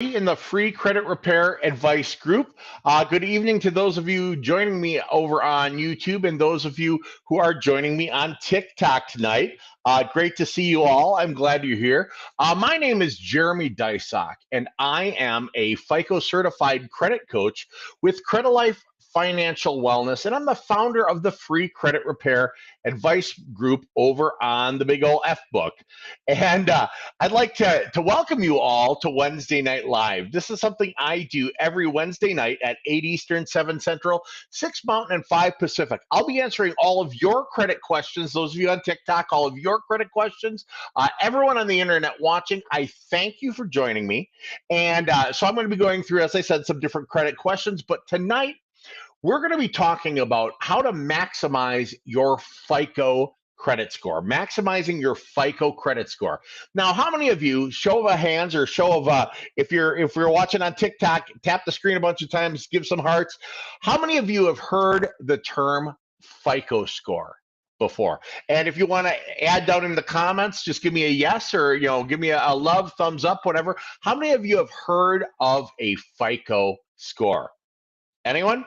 In the free credit repair advice group. Good evening to those of you joining me over on YouTube and those of you who are joining me on TikTok tonight. Great to see you all. I'm glad you're here. My name is Jeremy Deysach, and I am a FICO certified credit coach with Credilife Financial Wellness, and I'm the founder of the free credit repair advice group over on the Big Ol' F Book. And I'd like to welcome you all to Wednesday Night Live. This is something I do every Wednesday night at 8 Eastern, 7 Central, 6 Mountain, and 5 Pacific. I'll be answering all of your credit questions, those of you on TikTok, all of your credit questions. Everyone on the internet watching, I thank you for joining me. And so I'm going to be going through, as I said, some different credit questions. But tonight, we're going to be talking about how to maximize your FICO credit score, maximizing your FICO credit score. Now, how many of you, show of hands or show of if you're watching on TikTok, tap the screen a bunch of times, give some hearts. How many of you have heard the term FICO score before? And if you want to add down in the comments, just give me a yes or give me a love, thumbs up, whatever. How many of you have heard of a FICO score? Anyone?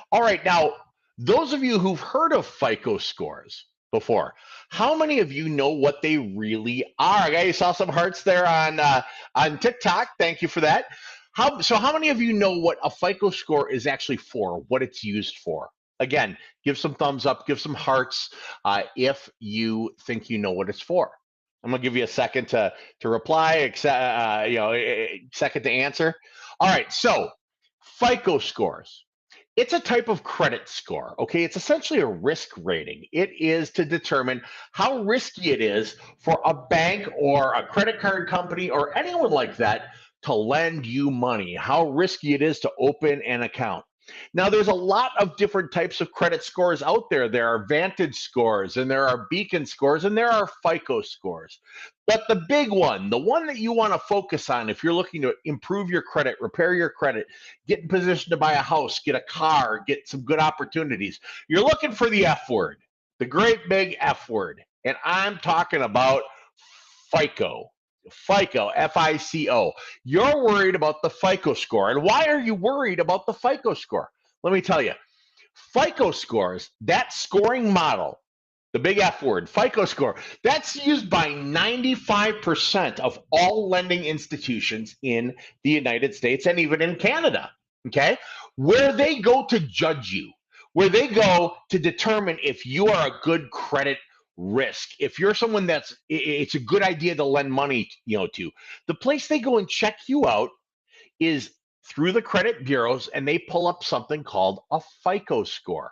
All right, now, those of you who've heard of FICO scores before, how many of you know what they really are? I saw some hearts there on TikTok. Thank you for that. How many of you know what a FICO score is actually for, what it's used for? Again, give some thumbs up, give some hearts if you think you know what it's for. I'm gonna give you a second to reply, second to answer. All right, so FICO scores. It's a type of credit score, okay? It's essentially a risk rating. It is to determine how risky it is for a bank or a credit card company or anyone like that to lend you money, how risky it is to open an account. Now, there's a lot of different types of credit scores out there. There are Vantage scores, and there are Beacon scores, and there are FICO scores. But the big one, the one that you want to focus on if you're looking to improve your credit, repair your credit, get in position to buy a house, get a car, get some good opportunities, you're looking for the F word, the great big F word. And I'm talking about FICO. FICO, F-I-C-O. You're worried about the FICO score. And why are you worried about the FICO score? Let me tell you. FICO scores, that scoring model, the big F word, FICO score, that's used by 95% of all lending institutions in the United States and even in Canada, okay? Where they go to judge you, where they go to determine if you are a good credit risk, if you're someone it's a good idea to lend money, to. The place they go and check you out is through the credit bureaus, and they pull up something called a FICO score.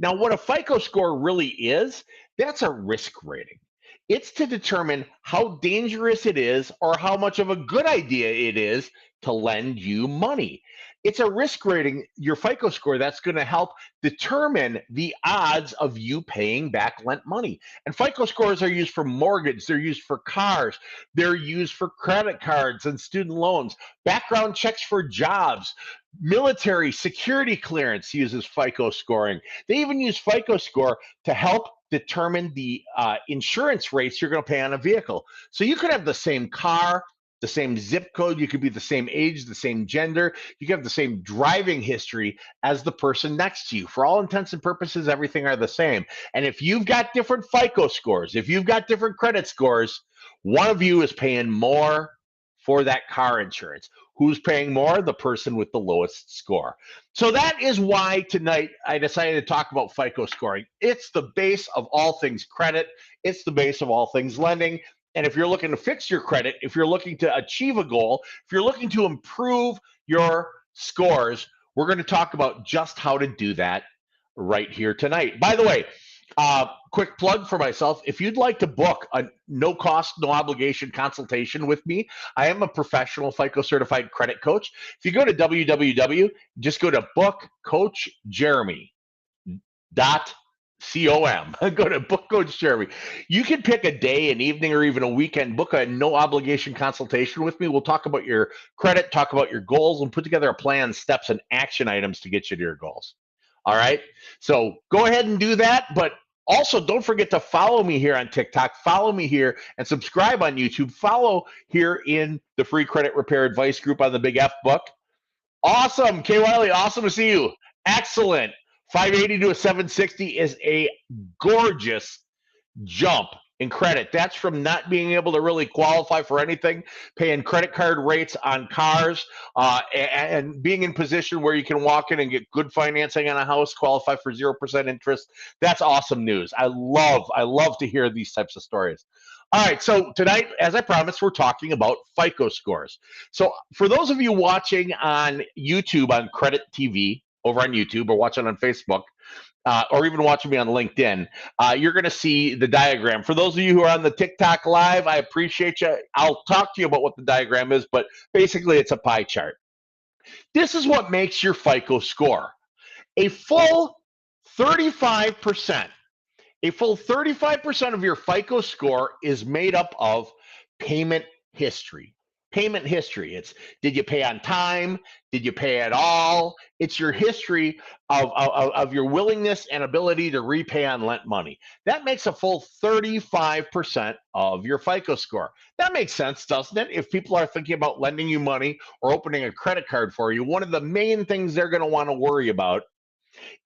Now, what a FICO score really is, that's a risk rating. It's to determine how dangerous it is or how much of a good idea it is to lend you money. It's a risk rating, your FICO score, that's going to help determine the odds of you paying back lent money. And FICO scores are used for mortgage, they're used for cars, they're used for credit cards and student loans, background checks for jobs, military security clearance uses FICO scoring. They even use FICO score to help determine the insurance rates you're going to pay on a vehicle. So you could have the same car, the same zip code, you could be the same age, the same gender, you could have the same driving history as the person next to you. For all intents and purposes, everything are the same. And if you've got different FICO scores, if you've got different credit scores, one of you is paying more for that car insurance. Who's paying more? The person with the lowest score. So that is why tonight I decided to talk about FICO scoring. It's the base of all things credit. It's the base of all things lending. And if you're looking to fix your credit, if you're looking to achieve a goal, if you're looking to improve your scores, we're going to talk about just how to do that right here tonight. By the way, quick plug for myself. If you'd like to book a no cost, no obligation consultation with me, I am a professional FICO certified credit coach. If you go to www, just go to bookcoachjeremy.com. Go to Book Coach Jeremy. You can pick a day, an evening, or even a weekend, book a no obligation consultation with me. We'll talk about your credit, talk about your goals, and put together a plan, steps, and action items to get you to your goals. All right. So go ahead and do that. But Also, don't forget to follow me here on TikTok, follow me here, and subscribe on YouTube. Follow here in the free credit repair advice group on the Big F book. Awesome, Kay Wiley. Awesome to see you. Excellent. 580 to a 760 is a gorgeous jump in credit. That's from not being able to really qualify for anything, paying credit card rates on cars, and being in position where you can walk in and get good financing on a house, qualify for 0% interest. That's awesome news. I love to hear these types of stories. All right, so tonight, as I promised, we're talking about FICO scores. So for those of you watching on YouTube on Credit TV over on YouTube or watching on Facebook, or even watching me on LinkedIn, you're going to see the diagram. For those of you who are on the TikTok live, I appreciate you. I'll talk to you about what the diagram is, but basically it's a pie chart. This is what makes your FICO score. A full 35%. A full 35% of your FICO score is made up of payment history. Payment history. It's did you pay on time? Did you pay at all? It's your history of your willingness and ability to repay on lent money. That makes a full 35% of your FICO score. That makes sense, doesn't it? If people are thinking about lending you money or opening a credit card for you, one of the main things they're going to want to worry about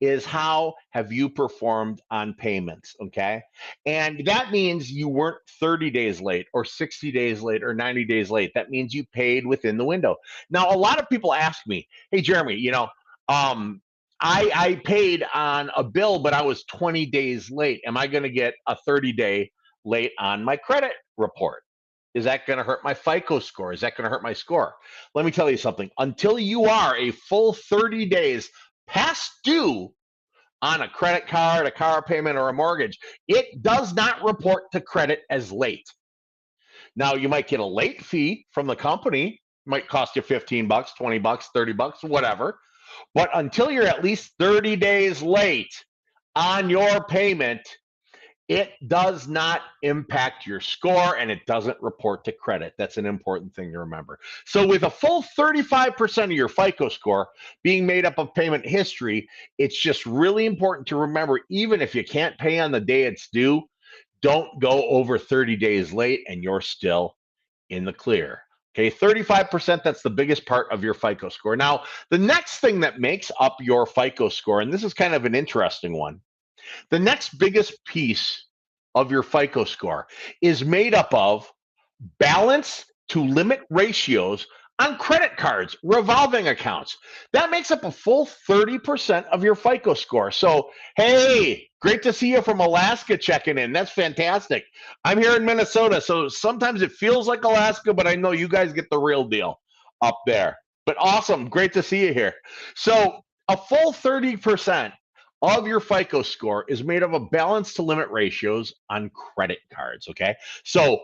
is how have you performed on payments, okay? And that means you weren't 30 days late or 60 days late or 90 days late. That means you paid within the window. Now, a lot of people ask me, hey, Jeremy, I paid on a bill, but I was 20 days late. Am I going to get a 30-day late on my credit report? Is that going to hurt my FICO score? Is that going to hurt my score? Let me tell you something. Until you are a full 30 days past due on a credit card, a car payment, or a mortgage, it does not report to credit as late. Now, you might get a late fee from the company, it might cost you 15 bucks, 20 bucks, 30 bucks, whatever. But until you're at least 30 days late on your payment, it does not impact your score and it doesn't report to credit. That's an important thing to remember. So with a full 35% of your FICO score being made up of payment history, it's just really important to remember, even if you can't pay on the day it's due, don't go over 30 days late and you're still in the clear. Okay, 35%, that's the biggest part of your FICO score. Now, the next thing that makes up your FICO score, and this is kind of an interesting one, the next biggest piece of your FICO score is made up of balance to limit ratios on credit cards, revolving accounts. That makes up a full 30% of your FICO score. So, hey, great to see you from Alaska checking in. That's fantastic. I'm here in Minnesota, so sometimes it feels like Alaska, but I know you guys get the real deal up there. But awesome. Great to see you here. So, a full 30% of your FICO score is made up of balance to limit ratios on credit cards. Okay. So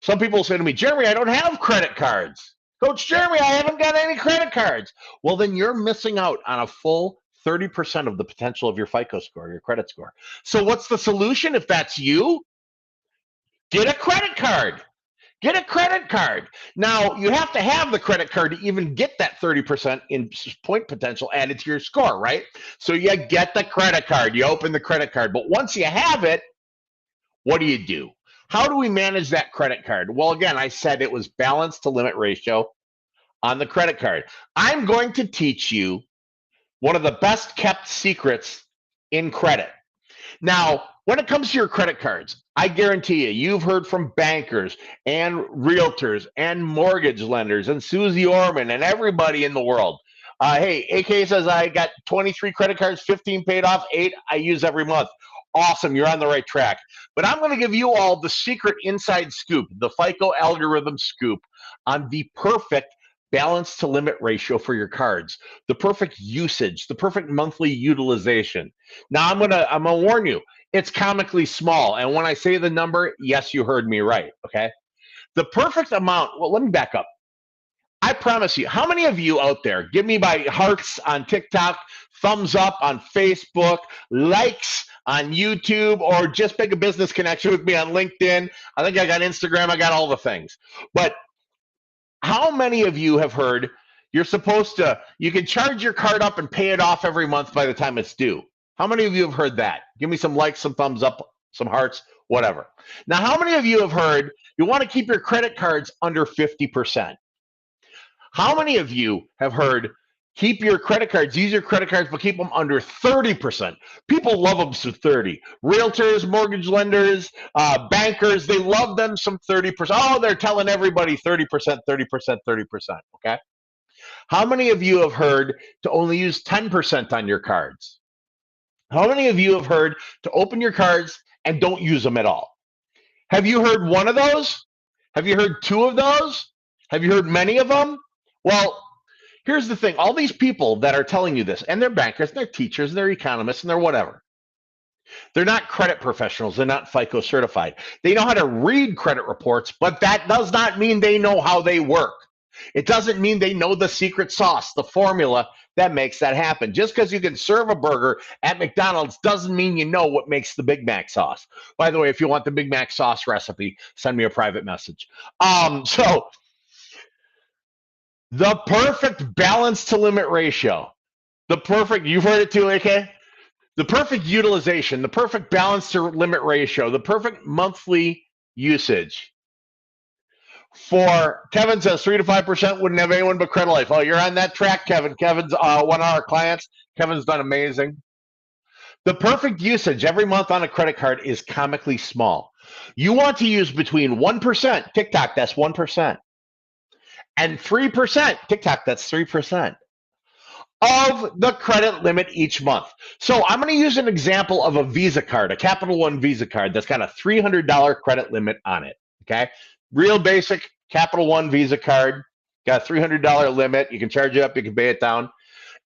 some people say to me, Jeremy, I don't have credit cards. Coach Jeremy, I haven't got any credit cards. Well, then you're missing out on a full 30% of the potential of your FICO score, your credit score. So what's the solution if that's you? Get a credit card. Get a credit card. Now, you have to have the credit card to even get that 30% in point potential added to your score, right? So you get the credit card, you open the credit card. But once you have it, what do? How do we manage that credit card? Well, again, I said it was balance to limit ratio on the credit card. I'm going to teach you one of the best kept secrets in credit. Now, when it comes to your credit cards, I guarantee you, you've heard from bankers and realtors and mortgage lenders and Susie Orman and everybody in the world. Hey, AK says I got 23 credit cards, 15 paid off, 8 I use every month. Awesome, you're on the right track. But I'm going to give you all the secret inside scoop, the FICO algorithm scoop on the perfect balance to limit ratio for your cards, the perfect usage, the perfect monthly utilization. Now I'm gonna warn you, it's comically small. And when I say the number, yes, you heard me right. Okay. The perfect amount, well, let me back up. I promise you, how many of you out there, give me by hearts on TikTok, thumbs up on Facebook, likes on YouTube, or just make a business connection with me on LinkedIn. I think I got Instagram, I got all the things. But how many of you have heard you can charge your card up and pay it off every month by the time it's due? How many of you have heard that? Give me some likes, some thumbs up, some hearts, whatever. Now, how many of you have heard you want to keep your credit cards under 50%? How many of you have heard keep your credit cards, use your credit cards, but keep them under 30%? People love them to 30. Realtors, mortgage lenders, bankers, they love them some 30%. Oh, they're telling everybody 30%, 30%, 30%. Okay. How many of you have heard to only use 10% on your cards? How many of you have heard to open your cards and don't use them at all? Have you heard one of those? Have you heard two of those? Have you heard many of them? Well, here's the thing. All these people that are telling you this, and they're bankers, they're teachers, they're economists, and they're whatever. They're not credit professionals. They're not FICO certified. They know how to read credit reports, but that does not mean they know how they work. It doesn't mean they know the secret sauce, the formula that makes that happen. Just because you can serve a burger at McDonald's doesn't mean you know what makes the Big Mac sauce. By the way, if you want the Big Mac sauce recipe, send me a private message. So the perfect balance to limit ratio, you've heard it too, AK? The perfect utilization, the perfect balance to limit ratio, the perfect monthly usage. For Kevin says 3 to 5% wouldn't have anyone but Credilife. Oh, you're on that track, Kevin. Kevin's one of our clients. Kevin's done amazing. The perfect usage every month on a credit card is comically small. You want to use between 1%, TikTok, that's 1%, and 3%, TikTok, that's 3%, of the credit limit each month. So I'm going to use an example of a Visa card, a Capital One Visa card that's got a $300 credit limit on it, okay? Real basic Capital One Visa card, got a $300 limit. You can charge it up, you can pay it down.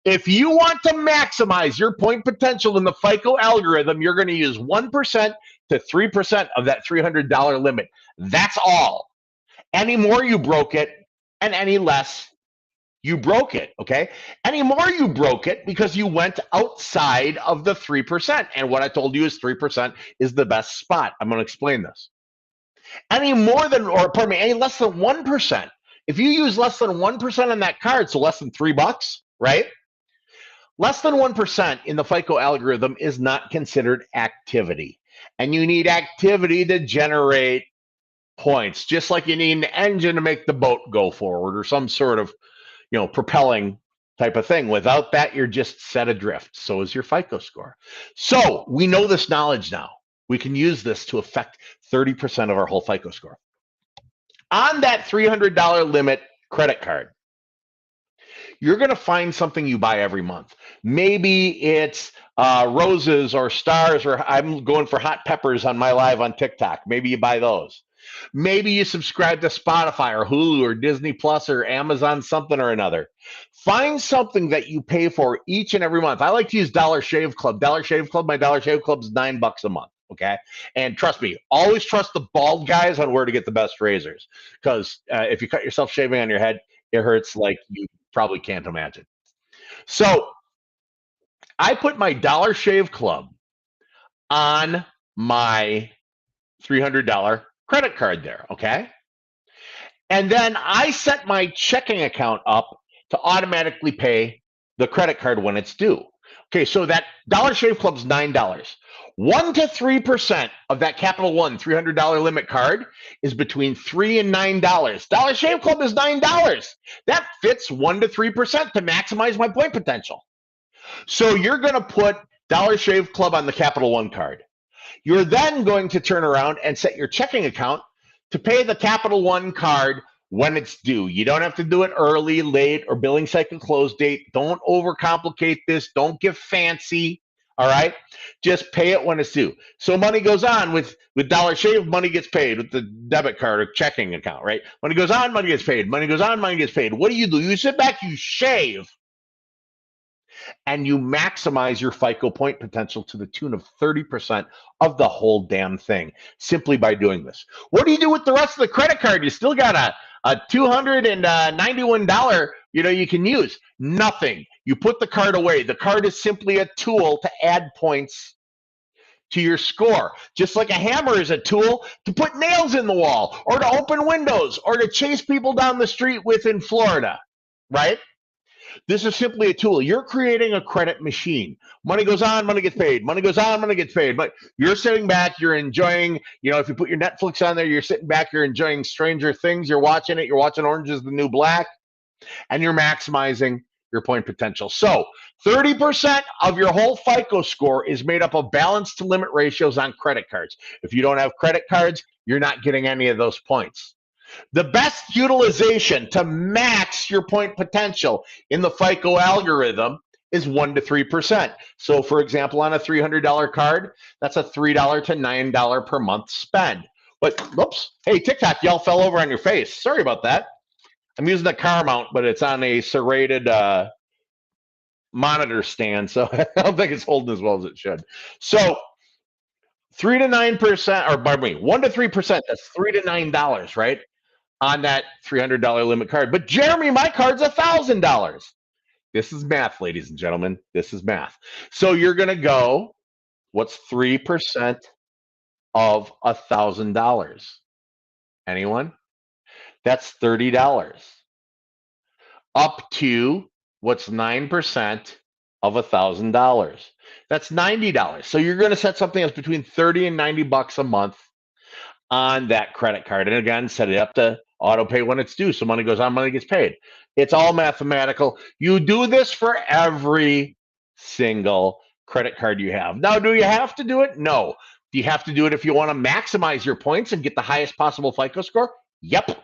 If you want to maximize your point potential in the FICO algorithm, you're going to use 1% to 3% of that $300 limit. That's all. Any more, you broke it, and any less, you broke it, okay? Any more, you broke it because you went outside of the 3%. And what I told you is 3% is the best spot. I'm going to explain this. Any more than, or pardon me, any less than 1%. If you use less than 1% on that card, so less than $3, right? Less than 1% in the FICO algorithm is not considered activity. And you need activity to generate points, just like you need an engine to make the boat go forward or some sort of, propelling type of thing. Without that, you're just set adrift. So is your FICO score. So we know this knowledge now. We can use this to affect 30% of our whole FICO score. On that $300 limit credit card, you're going to find something you buy every month. Maybe it's roses or stars, or I'm going for hot peppers on my live on TikTok. Maybe you buy those. Maybe you subscribe to Spotify or Hulu or Disney Plus or Amazon something or another. Find something that you pay for each and every month. I like to use Dollar Shave Club. Dollar Shave Club, my Dollar Shave Club is $9 a month. Okay. And trust me, always trust the bald guys on where to get the best razors. Because if you cut yourself shaving on your head, it hurts like you probably can't imagine. So I put my Dollar Shave Club on my $300 credit card there, okay? And then I set my checking account up to automatically pay the credit card when it's due. Okay, so that Dollar Shave Club's $9. 1 to 3% of that Capital One $300 limit card is between $3 and $9. Dollar Shave Club is $9. That fits 1 to 3% to maximize my point potential. So you're going to put Dollar Shave Club on the Capital One card. You're then going to turn around and set your checking account to pay the Capital One card when it's due. You don't have to do it early, late, or billing cycle close date. Don't overcomplicate this. Don't get fancy. All right. Just pay it when it's due. So money goes on with Dollar Shave, money gets paid with the debit card or checking account, right? Money goes on, money gets paid. Money goes on, money gets paid. What do? You sit back, you shave, and you maximize your FICO point potential to the tune of 30% of the whole damn thing simply by doing this. What do you do with the rest of the credit card? You still got a $291, you can use. Nothing. You put the card away. The card is simply a tool to add points to your score. Just like a hammer is a tool to put nails in the wall or to open windows or to chase people down the street with in Florida, right? This is simply a tool. You're creating a credit machine. Money goes on, money gets paid. Money goes on, money gets paid. But you're sitting back, you're enjoying, if you put your Netflix on there, you're sitting back, you're enjoying Stranger Things, you're watching it, you're watching Orange is the New Black, and you're maximizing your point potential. So 30% of your whole FICO score is made up of balance to limit ratios on credit cards. If you don't have credit cards, you're not getting any of those points. The best utilization to max your point potential in the FICO algorithm is 1 to 3%. So, for example, on a $300 card, that's a $3 to $9 per month spend. But, whoops, hey, TikTok, y'all fell over on your face. Sorry about that. I'm using a car mount, but it's on a serrated monitor stand, so I don't think it's holding as well as it should. So, 3 to 9%, or pardon me, 1 to 3%, that's $3 to $9, right? On that $300 limit card. But Jeremy, my card's $1,000. This is math, ladies and gentlemen. This is math. So you're going to go, what's 3% of $1,000? Anyone? That's $30. Up to what's 9% of $1,000? That's $90. So you're going to set something that's between 30 and 90 bucks a month on that credit card. And again, set it up to auto pay when it's due. So money goes on, money gets paid. It's all mathematical. You do this for every single credit card you have. Now, do you have to do it? No. Do you have to do it if you want to maximize your points and get the highest possible FICO score? Yep.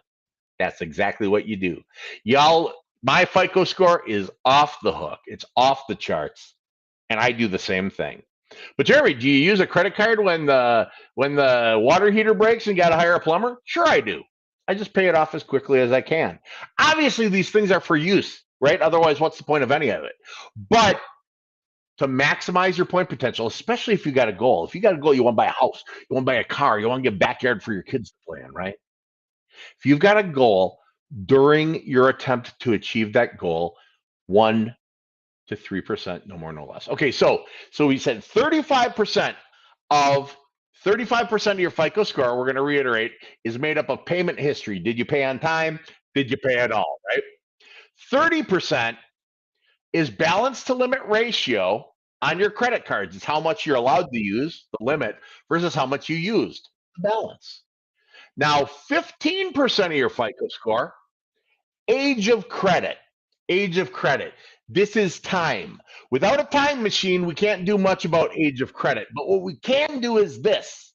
That's exactly what you do. Y'all, my FICO score is off the hook. It's off the charts. And I do the same thing. But Jeremy, do you use a credit card when the water heater breaks and you got to hire a plumber? Sure, I do. I just pay it off as quickly as I can. Obviously, these things are for use, right? Otherwise, what's the point of any of it? But to maximize your point potential, especially if you got a goal. If you got a goal, you want to buy a house, you want to buy a car, you want to get a backyard for your kids to play in, right? If you've got a goal during your attempt to achieve that goal, 1 to 3%, no more, no less. Okay, so we said 35% of your FICO score, we're going to reiterate, is made up of payment history. Did you pay on time? Did you pay at all, right? 30% is balance to limit ratio on your credit cards. It's how much you're allowed to use, the limit, versus how much you used, the balance. Now, 15% of your FICO score, age of credit. Age of credit. This is time. Without a time machine, we can't do much about age of credit. But what we can do is this.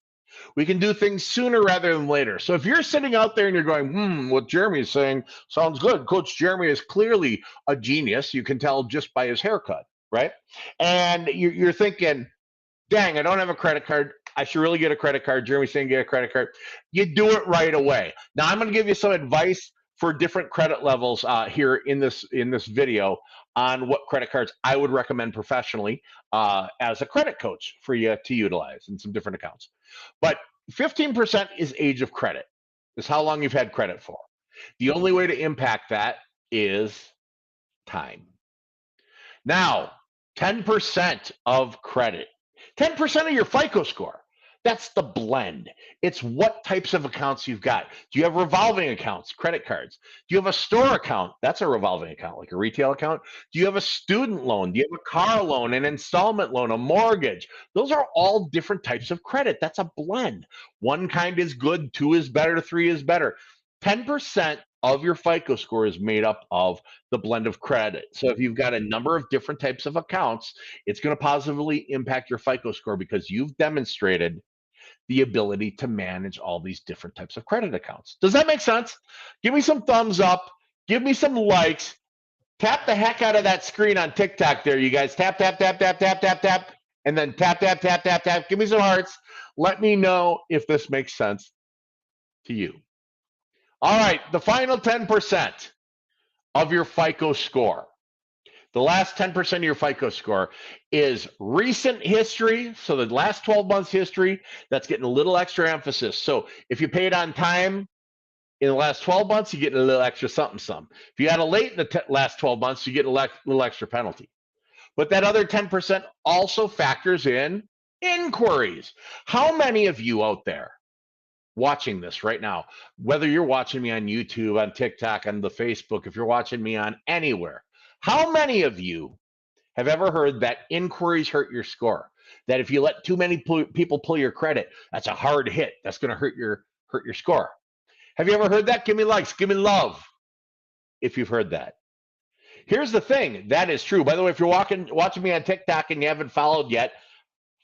We can do things sooner rather than later. So if you're sitting out there and you're going, what Jeremy is saying sounds good. Coach Jeremy is clearly a genius. You can tell just by his haircut, right? And you're thinking, dang, I don't have a credit card. I should really get a credit card. Jeremy's saying get a credit card. You do it right away. Now I'm going to give you some advice for different credit levels here in this video on what credit cards I would recommend professionally as a credit coach for you to utilize in some different accounts. But 15% is age of credit. Is how long you've had credit for. The only way to impact that is time. Now, 10% of credit. 10% of your FICO score. That's the blend. It's what types of accounts you've got. Do you have revolving accounts, credit cards? Do you have a store account? That's a revolving account, like a retail account. Do you have a student loan? Do you have a car loan, an installment loan, a mortgage? Those are all different types of credit. That's a blend. One kind is good, 2 is better, 3 is better. 10% of your FICO score is made up of the blend of credit. So if you've got a number of different types of accounts, it's going to positively impact your FICO score because you've demonstrated the ability to manage all these different types of credit accounts. Does that make sense? Give me some thumbs up. Give me some likes. Tap the heck out of that screen on TikTok there, you guys. Tap, tap, tap, tap, tap, tap, tap. And then tap, tap, tap, tap, tap. Give me some hearts. Let me know if this makes sense to you. All right, the final 10% of your FICO score. The last 10% of your FICO score is recent history. So the last 12 months history, that's getting a little extra emphasis. So if you paid on time in the last 12 months, you get a little extra something. If you had a late in the last 12 months, you get a little extra penalty. But that other 10% also factors in inquiries. How many of you out there watching this right now, whether you're watching me on YouTube, on TikTok, on the Facebook, if you're watching me on anywhere, How many of you have ever heard that inquiries hurt your score? That if you let too many people pull your credit, that's a hard hit. That's going to hurt your score. Have you ever heard that? Give me likes, give me love if you've heard that. Here's the thing, that is true. By the way, if you're watching me on TikTok and you haven't followed yet,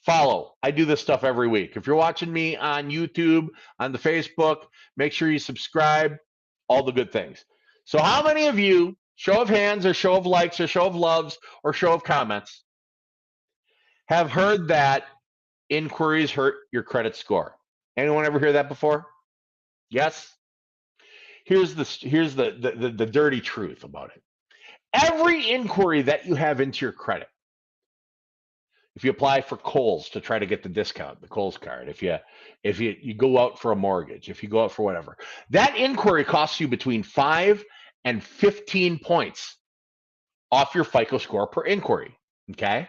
follow. I do this stuff every week. If you're watching me on YouTube, on the Facebook, make sure you subscribe, all the good things. So how many of you, show of hands or show of likes or show of loves or show of comments, have heard that inquiries hurt your credit score? Anyone ever hear that before? Yes? Here's the dirty truth about it. Every inquiry that you have into your credit, if you apply for Kohl's to try to get the discount, the Kohl's card, if you go out for a mortgage, if you go out for whatever, that inquiry costs you between 5 and 15 points off your FICO score per inquiry, okay?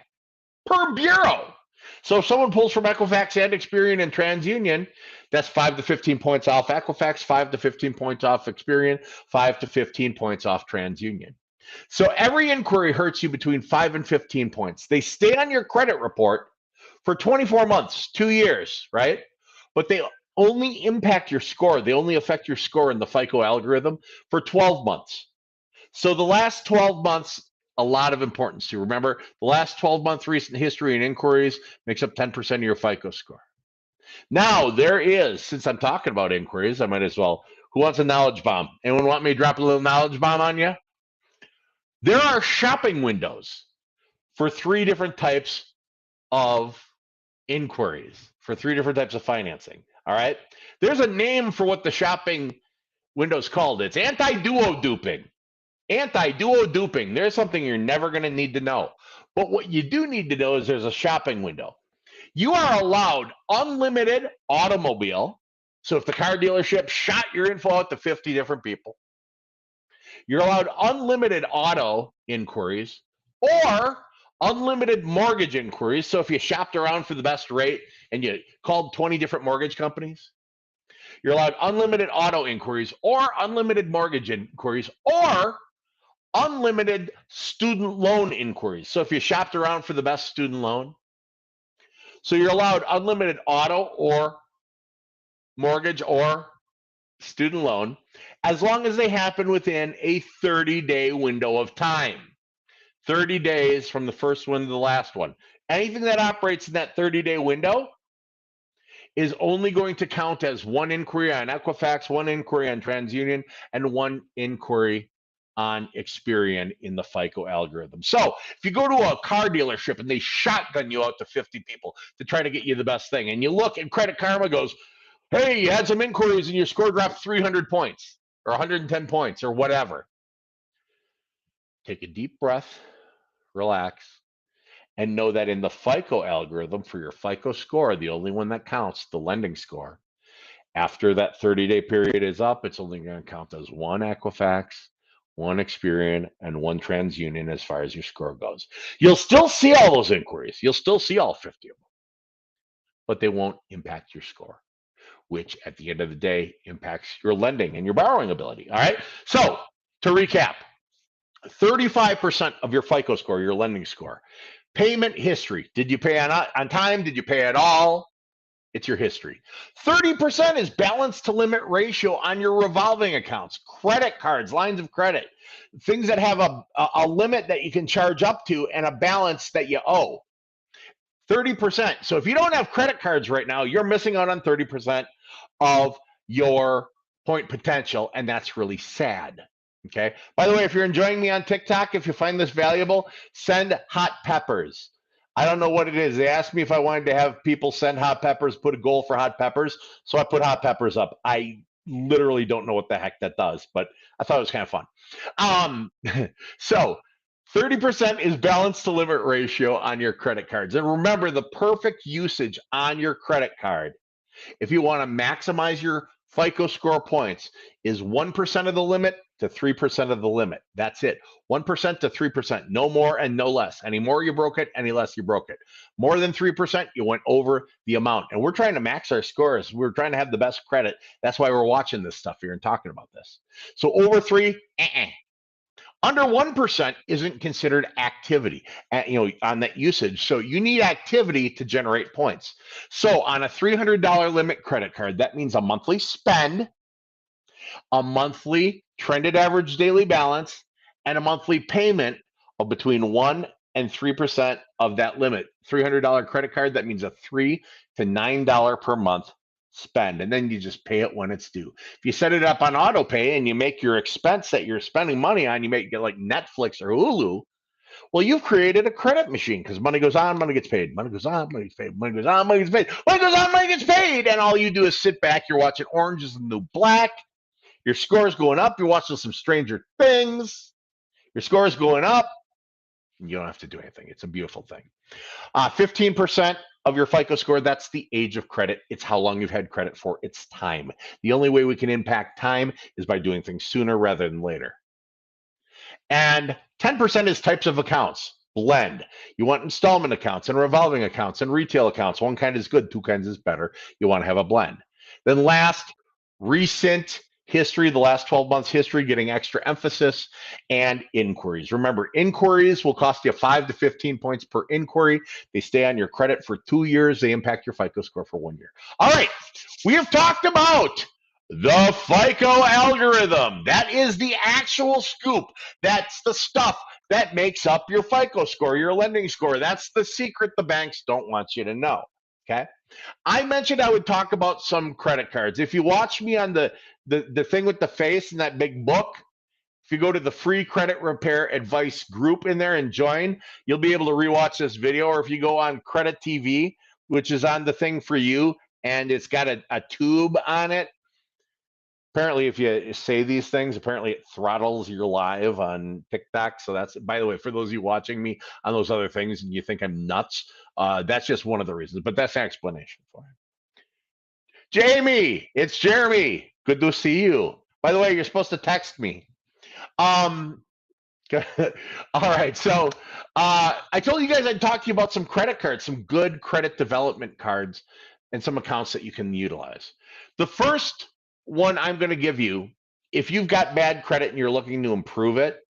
Per bureau. So if someone pulls from Equifax and Experian and TransUnion, that's 5 to 15 points off Equifax, 5 to 15 points off Experian, 5 to 15 points off TransUnion. So every inquiry hurts you between 5 and 15 points. They stay on your credit report for 24 months, 2 years, right? But they only impact your score. They only affect your score in the FICO algorithm for 12 months. So the last 12 months, a lot of importance to remember. The last 12-month recent history and inquiries makes up 10% of your FICO score. Now, there is, since I'm talking about inquiries, I might as well. Who wants a knowledge bomb? Anyone want me to drop a little knowledge bomb on you? There are shopping windows for 3 different types of inquiries, for 3 different types of financing. All right. There's a name for what the shopping window is called. It's anti-duo duping. Anti-duo duping. There's something you're never going to need to know. But what you do need to know is there's a shopping window. You are allowed unlimited automobile. So if the car dealership shot your info out to 50 different people, you're allowed unlimited auto inquiries or unlimited mortgage inquiries. So if you shopped around for the best rate and you called 20 different mortgage companies, you're allowed unlimited auto inquiries or unlimited mortgage inquiries or unlimited student loan inquiries. So if you shopped around for the best student loan, so you're allowed unlimited auto or mortgage or student loan, as long as they happen within a 30-day window of time. 30 days from the first one to the last one. Anything that operates in that 30-day window is only going to count as 1 inquiry on Equifax, 1 inquiry on TransUnion, and 1 inquiry on Experian in the FICO algorithm. So if you go to a car dealership and they shotgun you out to 50 people to try to get you the best thing, and you look and Credit Karma goes, hey, you had some inquiries and your score dropped 300 points or 110 points or whatever. Take a deep breath, relax, and know that in the FICO algorithm for your FICO score, the only one that counts, the lending score, after that 30-day period is up, it's only going to count as 1 Equifax, 1 Experian, and 1 TransUnion as far as your score goes. You'll still see all those inquiries. You'll still see all 50 of them, but they won't impact your score, which at the end of the day impacts your lending and your borrowing ability. All right. So to recap, 35% of your FICO score, your lending score. Payment history. Did you pay on time? Did you pay at all? It's your history. 30% is balance to limit ratio on your revolving accounts, credit cards, lines of credit, things that have a limit that you can charge up to and a balance that you owe. 30%. So if you don't have credit cards right now, you're missing out on 30% of your point potential, and that's really sad. Okay. By the way, if you're enjoying me on TikTok, if you find this valuable, send hot peppers. I don't know what it is. They asked me if I wanted to have people send hot peppers, put a goal for hot peppers. So I put hot peppers up. I literally don't know what the heck that does, but I thought it was kind of fun. So 30% is balance to limit ratio on your credit cards. And remember, the perfect usage on your credit card, if you want to maximize your FICO score points, is 1% of the limit to 3% of the limit. That's it. 1% to 3%, no more and no less. Any more you broke it, any less you broke it. More than 3%, you went over the amount. And we're trying to max our scores. We're trying to have the best credit. That's why we're watching this stuff here and talking about this. So over 3, Under 1% isn't considered activity, on that usage. So you need activity to generate points. So on a $300 limit credit card, that means a monthly spend, a monthly trended average daily balance, and a monthly payment of between 1 and 3% of that limit. $300 credit card, that means a $3 to $9 per month spend, and then you just pay it when it's due. If you set it up on auto pay and you make your expense that you're spending money on, you make it like Netflix or Hulu, well, you've created a credit machine because money goes on, money gets paid, money goes on, money gets paid, money goes on, money gets paid, money goes on, money gets paid, and all you do is sit back, you're watching Orange is the New Black, your score's going up, you're watching some Stranger Things, your score's going up, and you don't have to do anything. It's a beautiful thing. 15% of your FICO score, that's the age of credit. It's how long you've had credit for. It's time. The only way we can impact time is by doing things sooner rather than later. And 10% is types of accounts. Blend. You want installment accounts and revolving accounts and retail accounts. One kind is good, two kinds is better. You want to have a blend. Then last, recent history, the last 12 months history, getting extra emphasis, and inquiries. Remember, inquiries will cost you 5 to 15 points per inquiry. They stay on your credit for 2 years. They impact your FICO score for 1 year. All right, we have talked about the FICO algorithm. That is the actual scoop. That's the stuff that makes up your FICO score, your lending score. That's the secret the banks don't want you to know. Okay. I mentioned I would talk about some credit cards. If you watch me on the thing with the face and that big book, if you go to the free credit repair advice group in there and join, you'll be able to rewatch this video. Or if you go on Credit TV, which is on the thing for you, and it's got a tube on it. Apparently, if you say these things, apparently it throttles your live on TikTok. So that's, by the way, for those of you watching me on those other things and you think I'm nuts, that's just one of the reasons, but that's an explanation for it. Jamie, it's Jeremy. Good to see you. By the way, you're supposed to text me. All right, so I told you guys I'd talk to you about some credit cards, some good credit development cards, and some accounts that you can utilize. The first one I'm going to give you, if you've got bad credit and you're looking to improve it,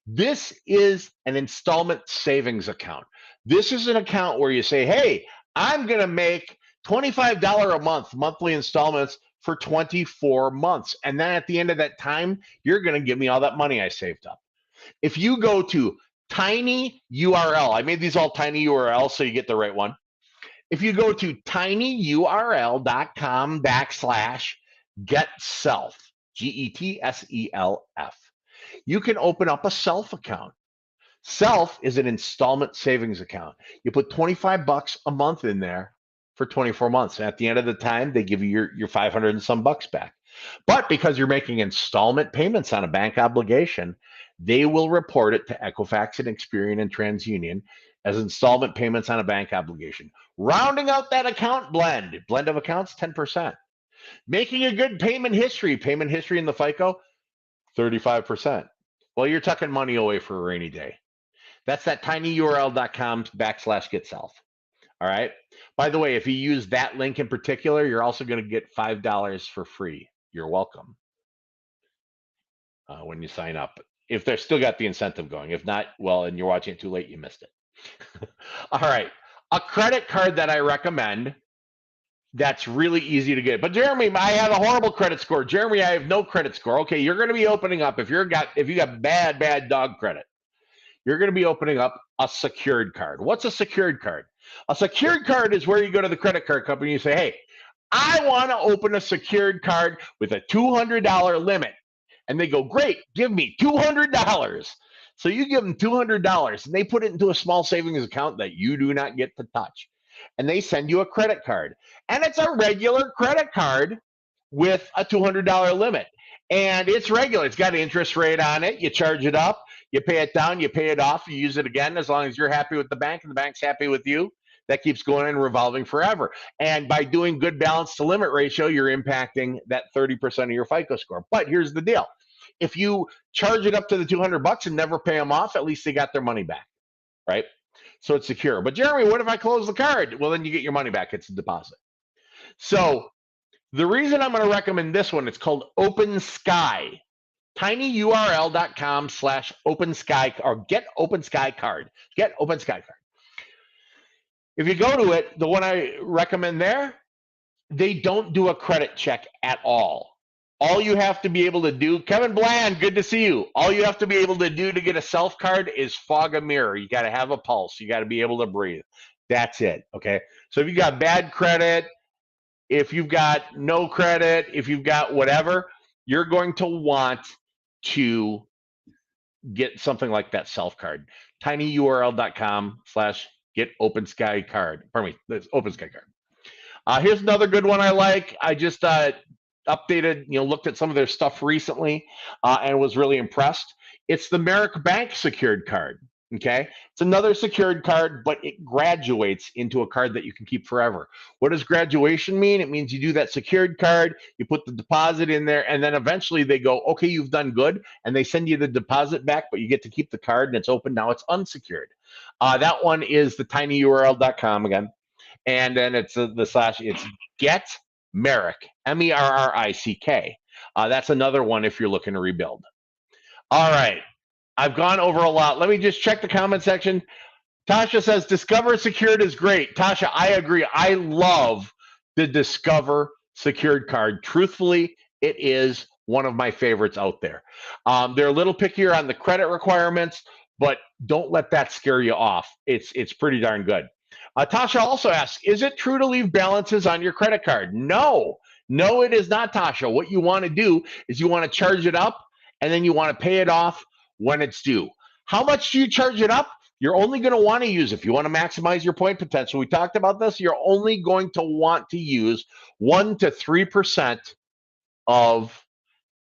this is an installment savings account. This is an account where you say, hey, I'm going to make $25 a month, monthly installments for 24 months. And then at the end of that time, you're going to give me all that money I saved up. If you go to tiny URL, I made these all tiny URLs so you get the right one. If you go to tinyurl.com/getself, GETSELF, you can open up a self account. Self is an installment savings account. You put 25 bucks a month in there for 24 months. And at the end of the time, they give you your 500 and some bucks back. But because you're making installment payments on a bank obligation, they will report it to Equifax and Experian and TransUnion as installment payments on a bank obligation. Rounding out that account blend of accounts, 10%. Making a good payment history in the FICO, 35%. Well, you're tucking money away for a rainy day. That's that tinyurl.com/getself. All right. By the way, if you use that link in particular, you're also going to get $5 for free. You're welcome when you sign up. If they've still got the incentive going. If not, well, and you're watching it too late, you missed it. All right. A credit card that I recommend that's really easy to get. But Jeremy, I have a horrible credit score. Jeremy, I have no credit score. Okay, you're going to be opening up if you got bad dog credit. You're going to be opening up a secured card. What's a secured card? A secured card is where you go to the credit card company and you say, hey, I want to open a secured card with a $200 limit. And they go, great, give me $200. So you give them $200 and they put it into a small savings account that you do not get to touch. And they send you a credit card. And it's a regular credit card with a $200 limit. And it's regular. It's got an interest rate on it. You charge it up, you pay it down, you pay it off, you use it again as long as you're happy with the bank and the bank's happy with you. That keeps going and revolving forever. And by doing good balance to limit ratio, you're impacting that 30% of your FICO score. But here's the deal. If you charge it up to the $200 and never pay them off, at least they got their money back, right? So it's secure. But Jeremy, what if I close the card? Well, then you get your money back. It's a deposit. So the reason I'm going to recommend this one, it's called Open Sky. tinyurl.com/OpenSky or get OpenSky card. Get OpenSky card. If you go to it, the one I recommend there, they don't do a credit check at all. All you have to be able to do, Kevin Bland, good to see you. All you have to be able to do to get a self card is fog a mirror. You got to have a pulse. You got to be able to breathe. That's it. Okay. So if you got bad credit, if you've got no credit, if you've got whatever, you're going to want to get something like that self card. tinyurl.com/get OpenSky card. Pardon me, that's OpenSky card. Here's another good one I like. I just updated, looked at some of their stuff recently and was really impressed. It's the Merrick Bank secured card. Okay. It's another secured card, but it graduates into a card that you can keep forever. What does graduation mean? It means you do that secured card, you put the deposit in there, and then eventually they go, okay, you've done good. And they send you the deposit back, but you get to keep the card and it's open. Now it's unsecured. That one is the tinyurl.com again. And then it's the slash, it's get Merrick, MERRICK. That's another one if you're looking to rebuild. All right. I've gone over a lot. Let me just check the comment section. Tasha says Discover Secured is great. Tasha, I agree. I love the Discover Secured card. Truthfully, it is one of my favorites out there. They're a little pickier on the credit requirements, but don't let that scare you off. It's pretty darn good. Tasha also asks, is it true to leave balances on your credit card? No, it is not, Tasha. What you want to do is you want to charge it up and then you want to pay it off when it's due. How much do you charge it up? You're only going to want to use, if you want to maximize your point potential, we talked about this, you're only going to want to use 1 to 3% of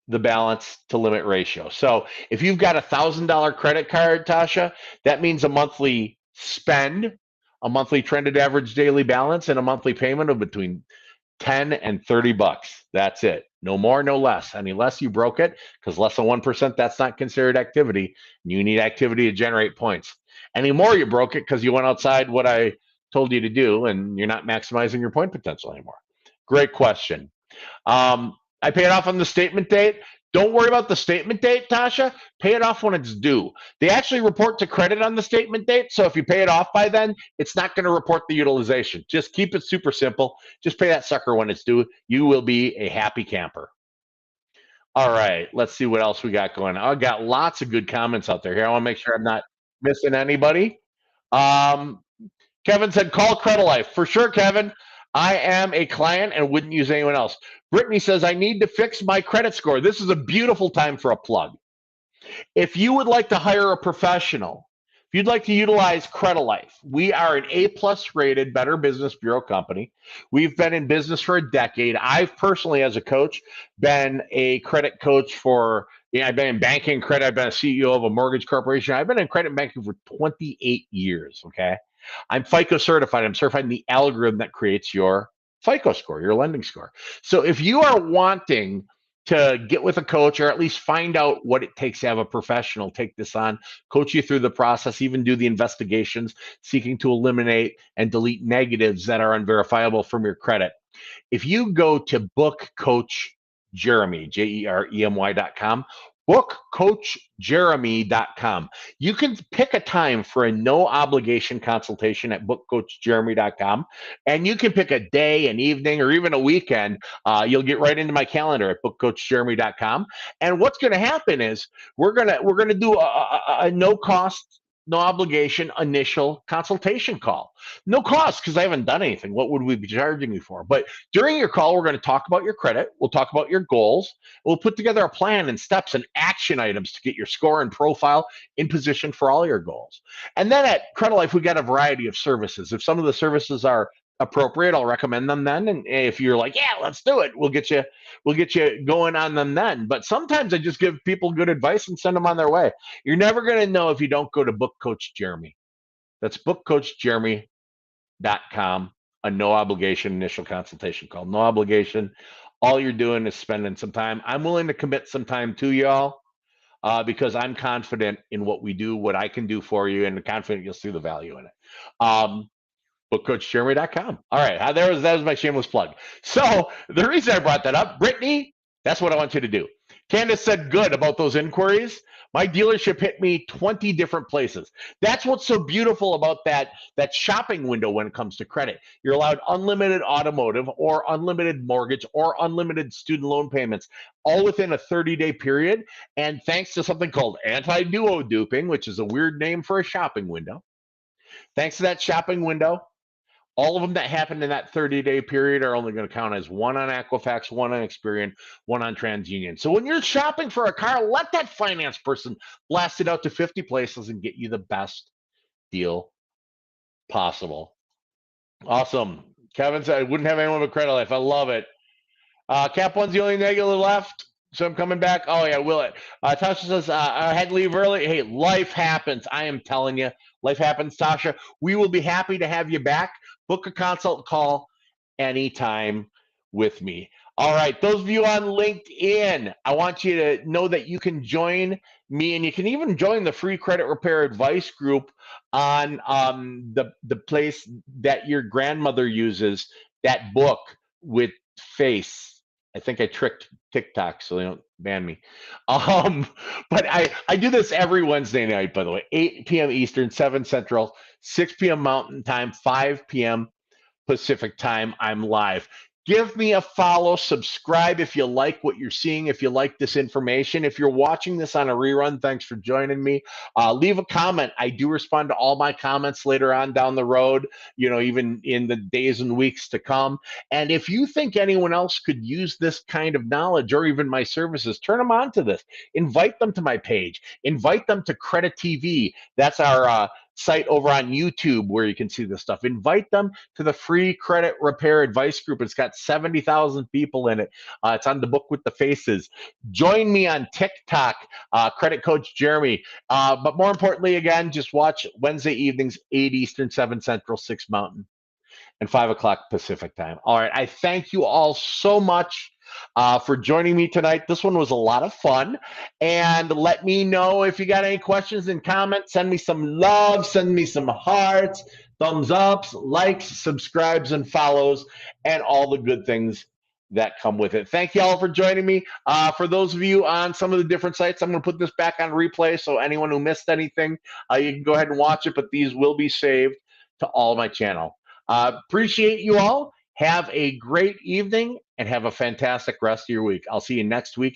the balance to limit ratio. So if you've got $1,000 credit card, Tasha, that means a monthly spend, a monthly trended average daily balance, and a monthly payment of between 10 and 30 bucks. That's it. No more, no less. Any less, you broke it, because less than 1%, that's not considered activity. You need activity to generate points. Any more, you broke it because you went outside what I told you to do, and you're not maximizing your point potential anymore. Great question. I pay it off on the statement date. Don't worry about the statement date, Tasha. Pay it off when it's due. They actually report to credit on the statement date. So if you pay it off by then, it's not going to report the utilization. Just keep it super simple. Just pay that sucker when it's due. You will be a happy camper. All right, let's see what else we got going on. I've got lots of good comments out there here. I want to make sure I'm not missing anybody. Kevin said, call Credilife. For sure, Kevin. I am a client and wouldn't use anyone else. Brittany says, I need to fix my credit score. This is a beautiful time for a plug. If you would like to hire a professional, if you'd like to utilize Credilife, we are an A+ rated Better Business Bureau company. We've been in business for a decade. I've personally, as a coach, been a credit coach for, I've been in banking credit. I've been a CEO of a mortgage corporation. I've been in credit banking for 28 years, okay? I'm FICO certified. I'm certified in the algorithm that creates your FICO score, your lending score. So if you are wanting to get with a coach or at least find out what it takes to have a professional take this on, coach you through the process, even do the investigations, seeking to eliminate and delete negatives that are unverifiable from your credit. If you go to book Coach Jeremy, JEREMY.com, bookcoachjeremy.com. You can pick a time for a no obligation consultation at bookcoachjeremy.com, and you can pick a day, an evening, or even a weekend. You'll get right into my calendar at bookcoachjeremy.com. And what's going to happen is we're gonna do a no cost, no obligation initial consultation call. No cost, because I haven't done anything. What would we be charging you for? But during your call, we're going to talk about your credit. We'll talk about your goals. We'll put together a plan and steps and action items to get your score and profile in position for all your goals. And then at Credilife, we got a variety of services. If some of the services are appropriate, I'll recommend them then. And if you're like, yeah, let's do it, we'll get you going on them then. But sometimes I just give people good advice and send them on their way. You're never going to know if you don't go to Book Coach Jeremy. That's bookcoachjeremy.com, a no obligation initial consultation call. No obligation. All you're doing is spending some time. I'm willing to commit some time to y'all because I'm confident in what we do, what I can do for you, and confident you'll see the value in it. Bookcoachjeremy.com. All right, that was my shameless plug. So the reason I brought that up, Brittany, that's what I want you to do. Candace said good about those inquiries. My dealership hit me 20 different places. That's what's so beautiful about that shopping window when it comes to credit. You're allowed unlimited automotive or unlimited mortgage or unlimited student loan payments all within a 30-day period. And thanks to something called anti-duo duping, which is a weird name for a shopping window, thanks to that shopping window, all of them that happened in that 30-day period are only going to count as one on Equifax, one on Experian, one on TransUnion. So when you're shopping for a car, let that finance person blast it out to 50 places and get you the best deal possible. Awesome. Kevin said, I wouldn't have anyone with Credilife. I love it. Cap One's the only negative left, so I'm coming back. Oh, yeah, will it? Tasha says, I had to leave early. Hey, life happens. I am telling you, life happens, Tasha. We will be happy to have you back. Book a consult call anytime with me. All right, those of you on LinkedIn, I want you to know that you can join me, and you can even join the free credit repair advice group on the place that your grandmother uses, that book with face. I think I tricked TikTok so they don't ban me. But I do this every Wednesday night, by the way, 8 p.m. Eastern, 7 Central, 6 p.m. Mountain Time, 5 p.m. Pacific Time. I'm live. Give me a follow, subscribe if you like what you're seeing, if you like this information. If you're watching this on a rerun, thanks for joining me. Leave a comment. I do respond to all my comments later on down the road, even in the days and weeks to come. And if you think anyone else could use this kind of knowledge or even my services, turn them on to this. Invite them to my page. Invite them to Credit TV. That's our site over on YouTube where you can see this stuff. Invite them to the free credit repair advice group. It's got 70,000 people in it. It's on the book with the faces. Join me on TikTok, Credit Coach Jeremy. But more importantly, again, just watch Wednesday evenings, 8 Eastern, 7 Central, 6 Mountain, and 5 o'clock Pacific time. All right. I thank you all so much for joining me tonight. This one was a lot of fun. And let me know if you got any questions and comments. Send me some love. Send me some hearts, thumbs ups, likes, subscribes, and follows, and all the good things that come with it. Thank you all for joining me. For those of you on some of the different sites, I'm going to put this back on replay. So anyone who missed anything, you can go ahead and watch it, but these will be saved to all my channel. Appreciate you all. Have a great evening and have a fantastic rest of your week. I'll see you next week.